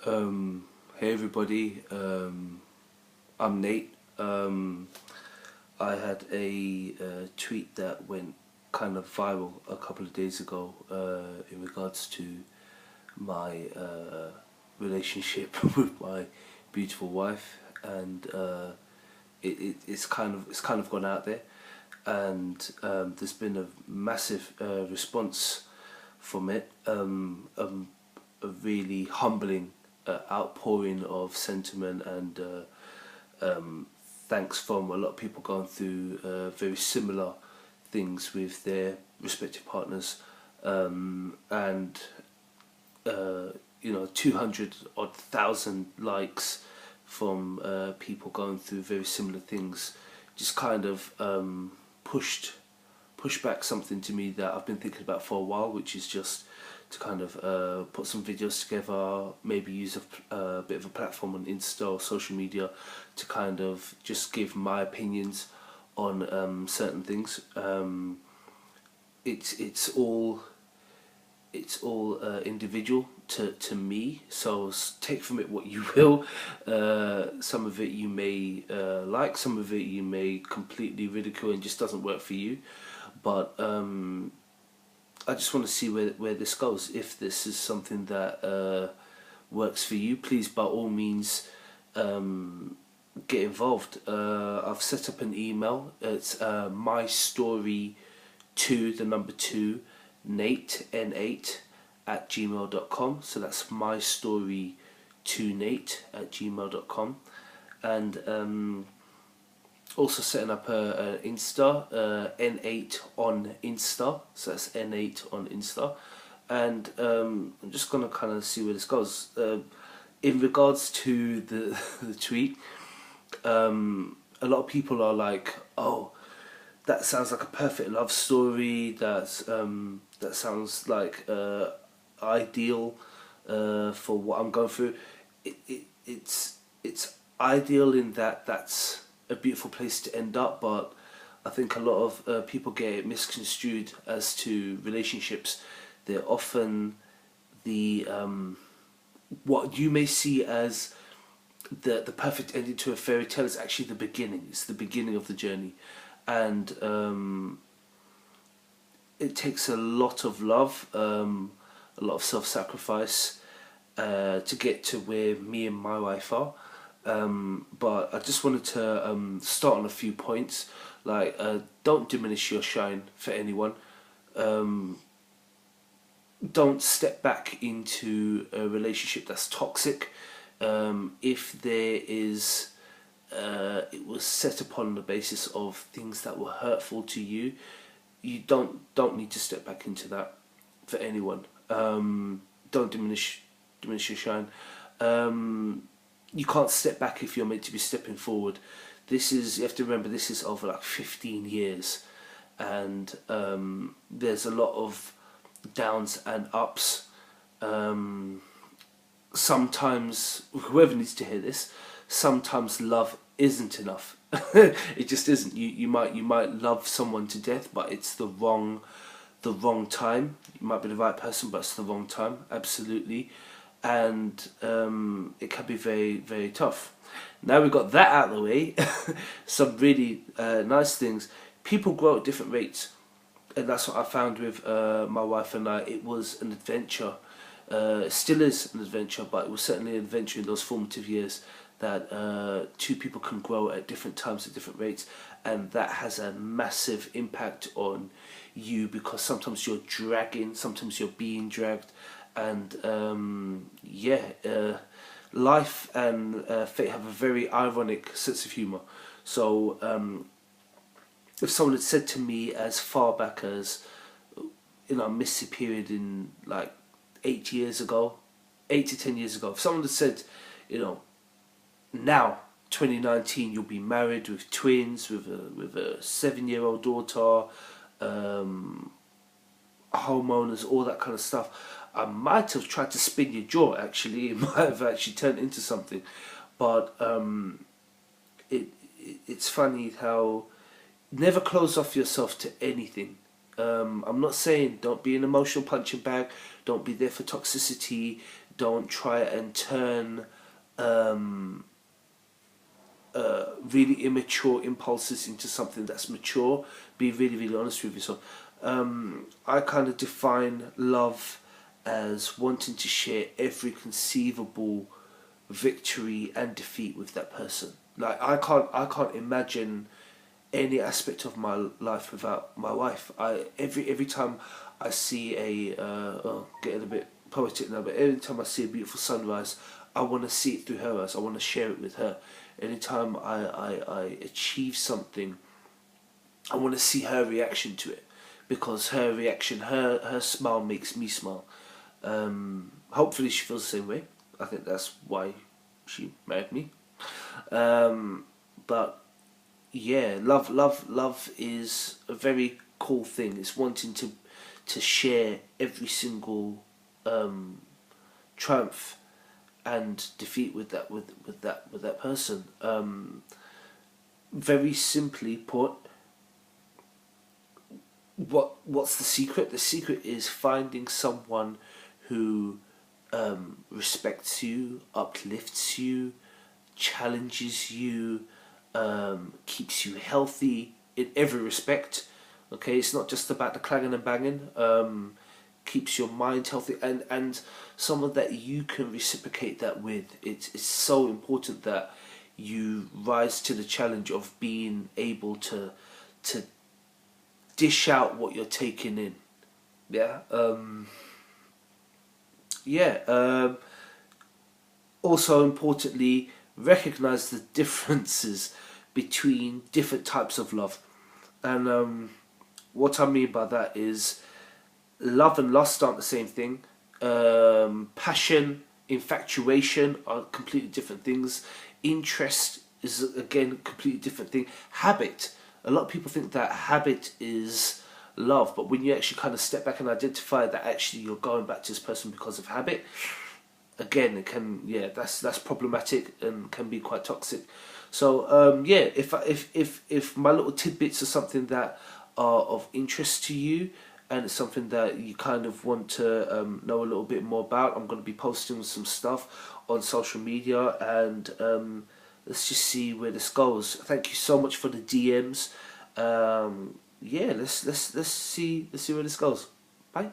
Hey everybody, I'm Nate. I had a tweet that went kind of viral a couple of days ago in regards to my relationship with my beautiful wife, and it's kind of gone out there, and there's been a massive response from it. A really humbling outpouring of sentiment and thanks from a lot of people going through very similar things with their respective partners, and 200 odd thousand likes from people going through very similar things just kind of pushed back something to me that I've been thinking about for a while, which is just to kind of put some videos together, maybe use a bit of a platform on Insta or social media to kind of just give my opinions on certain things. It's all individual to me, so take from it what you will. Some of it you may like, some of it you may completely ridicule and just doesn't work for you. But I just want to see where this goes. If this is something that works for you, please by all means get involved. I've set up an email. It's mystory2, the number 2, Nate, N8 at gmail.com. So that's mystory2nate@gmail.com. And also setting up a Insta, N8 on Insta, so that's N8 on Insta, and I'm just gonna kind of see where this goes. In regards to the the tweet, a lot of people are like, "Oh, that sounds like a perfect love story. That sounds like ideal for what I'm going through." It's ideal in that that's a beautiful place to end up, but I think a lot of people get it misconstrued as to relationships. They're often the what you may see as the perfect ending to a fairy tale is actually the beginning. It's the beginning of the journey, and it takes a lot of love, a lot of self-sacrifice to get to where me and my wife are. But I just wanted to start on a few points, like don't diminish your shine for anyone. Don't step back into a relationship that's toxic. If there is, it was set upon the basis of things that were hurtful to you. You don't need to step back into that for anyone. Don't diminish your shine. You can't step back if you're meant to be stepping forward. You have to remember, this is over like 15 years, and there's a lot of downs and ups. Sometimes, whoever needs to hear this, sometimes love isn't enough. It just isn't. You might love someone to death, but it's the wrong time. You might be the right person, but it's the wrong time. Absolutely. And it can be very, very tough. Now we've got that out of the way, some really nice things. People grow at different rates, and that's what I found with my wife and I. It was an adventure. It still is an adventure, but it was certainly an adventure in those formative years, that two people can grow at different times at different rates, and that has a massive impact on you, because sometimes you're dragging, sometimes you're being dragged. And life and fate have a very ironic sense of humour. So if someone had said to me as far back as, a missy period in like 8 to 10 years ago, if someone had said, now 2019 you'll be married with twins, with a 7-year-old daughter, homeowners, all that kind of stuff, I might have tried to spin your jaw. Actually, it might have actually turned into something. But it's funny how never close off yourself to anything. I'm not saying don't be an emotional punching bag, don't be there for toxicity, Don't try and turn really immature impulses into something that's mature. Be really, really honest with yourself. I kind of define love as wanting to share every conceivable victory and defeat with that person. Like I can't imagine any aspect of my life without my wife. Every time I see getting a bit poetic now, but every time I see a beautiful sunrise, I want to see it through her eyes. I want to share it with her. Anytime I achieve something, I want to see her reaction to it, because her reaction, her smile makes me smile. Hopefully she feels the same way. I think that's why she married me. But yeah, love is a very cool thing. It's wanting to share every single triumph and defeat with that person. Very simply put, what's the secret? The secret is finding someone who respects you, uplifts you, challenges you, keeps you healthy in every respect. Okay, it's not just about the clanging and banging. Keeps your mind healthy, and someone that you can reciprocate that with. It's so important that you rise to the challenge of being able to dish out what you're taking in. Yeah. Yeah. Also importantly, recognize the differences between different types of love. And what I mean by that is love and lust aren't the same thing. Passion, infatuation are completely different things. Interest is again a completely different thing. Habit. A lot of people think that habit is love, but when you actually kind of step back and identify that actually you're going back to this person because of habit, again, it can, yeah, that's problematic and can be quite toxic. So yeah, if my little tidbits are something that are of interest to you, and it's something that you kind of want to know a little bit more about, I'm going to be posting some stuff on social media, and let's just see where this goes. Thank you so much for the DMs. Yeah, let's see where this goes. Bye.